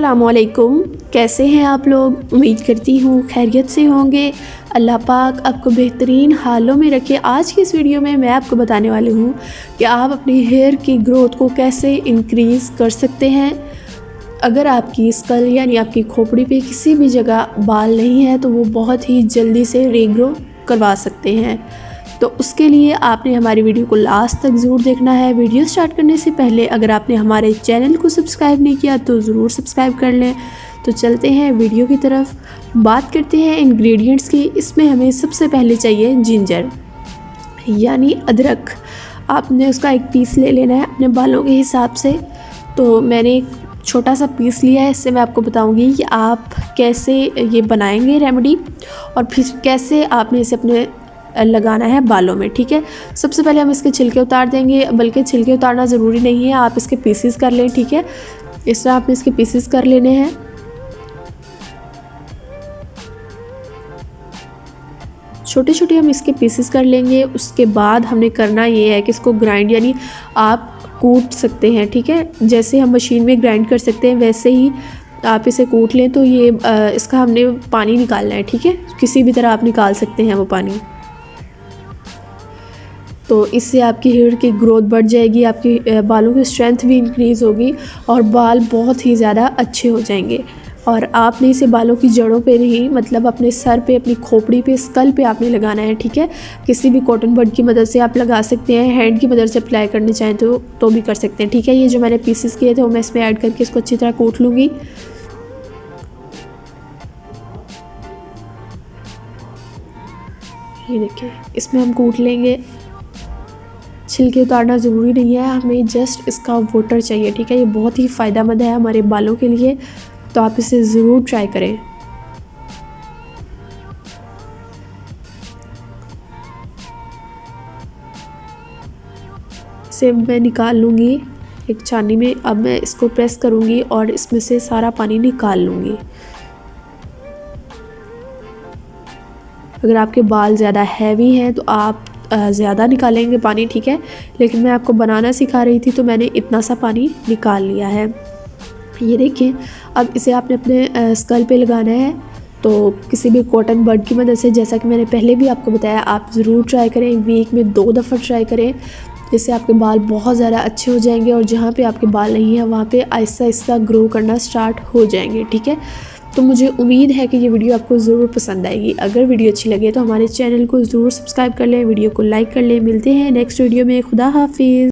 अस्सलामुअलैकुम। कैसे हैं आप लोग? उम्मीद करती हूँ खैरियत से होंगे। अल्लाह पाक आपको बेहतरीन हालों में रखे। आज की इस वीडियो में मैं आपको बताने वाली हूँ कि आप अपनी हेयर की ग्रोथ को कैसे इंक्रीज़ कर सकते हैं। अगर आपकी स्कल यानी आपकी खोपड़ी पे किसी भी जगह बाल नहीं है तो वो बहुत ही जल्दी से रीग्रो करवा सकते हैं। तो उसके लिए आपने हमारी वीडियो को लास्ट तक ज़रूर देखना है। वीडियो स्टार्ट करने से पहले अगर आपने हमारे चैनल को सब्सक्राइब नहीं किया तो ज़रूर सब्सक्राइब कर लें। तो चलते हैं वीडियो की तरफ, बात करते हैं इंग्रेडिएंट्स की। इसमें हमें सबसे पहले चाहिए जिंजर यानी अदरक। आपने उसका एक पीस ले लेना है अपने बालों के हिसाब से। तो मैंने एक छोटा सा पीस लिया है। इससे मैं आपको बताऊंगी कि आप कैसे ये बनाएंगे रेमेडी और फिर कैसे आपने इसे अपने लगाना है बालों में। ठीक है, सबसे पहले हम इसके छिलके उतार देंगे, बल्कि छिलके उतारना ज़रूरी नहीं है, आप इसके पीसेस कर लें। ठीक है, इस तरह आपने इसके पीसेस कर लेने हैं। छोटे छोटे हम इसके पीसेस कर लेंगे। उसके बाद हमने करना ये है कि इसको ग्राइंड यानी आप कूट सकते हैं। ठीक है, जैसे हम मशीन में ग्राइंड कर सकते हैं वैसे ही आप इसे कूट लें। तो ये इसका हमने पानी निकालना है। ठीक है, किसी भी तरह आप निकाल सकते हैं वो पानी। तो इससे आपकी हेयर की ग्रोथ बढ़ जाएगी, आपकी बालों की स्ट्रेंथ भी इंक्रीज़ होगी और बाल बहुत ही ज़्यादा अच्छे हो जाएंगे। और आपने इसे बालों की जड़ों पे नहीं, मतलब अपने सर पे, अपनी खोपड़ी पे, स्कल पे आपने लगाना है। ठीक है, किसी भी कॉटन बड की मदद से आप लगा सकते हैं, हैंड की मदद से अप्लाई करना चाहें तो भी कर सकते हैं। ठीक है, ये जो मैंने पीसेस किए थे वो मैं इसमें ऐड करके इसको अच्छी तरह कूट लूँगी। ये देखिए, इसमें हम कूट लेंगे। छिलके उतारना ज़रूरी नहीं है, हमें जस्ट इसका वाटर चाहिए। ठीक है, ये बहुत ही फ़ायदेमंद है हमारे बालों के लिए, तो आप इसे ज़रूर ट्राई करें। इसे मैं निकाल लूँगी एक छानी में। अब मैं इसको प्रेस करूँगी और इसमें से सारा पानी निकाल लूँगी। अगर आपके बाल ज़्यादा हैवी हैं तो आप ज़्यादा निकालेंगे पानी। ठीक है, लेकिन मैं आपको बनाना सिखा रही थी तो मैंने इतना सा पानी निकाल लिया है। ये देखिए, अब इसे आपने अपने स्कल पे लगाना है। तो किसी भी कॉटन बड की मदद से, जैसा कि मैंने पहले भी आपको बताया, आप ज़रूर ट्राई करें। वीक में 2 दफ़ा ट्राई करें, जिससे आपके बाल बहुत ज़्यादा अच्छे हो जाएंगे और जहाँ पे आपके बाल नहीं है वहाँ पे आहिस्ता आहिस्ता ग्रो करना स्टार्ट हो जाएंगे। ठीक है, तो मुझे उम्मीद है कि ये वीडियो आपको ज़रूर पसंद आएगी। अगर वीडियो अच्छी लगे तो हमारे चैनल को ज़रूर सब्सक्राइब कर लें, वीडियो को लाइक कर लें। मिलते हैं नेक्स्ट वीडियो में। खुदा हाफिज़।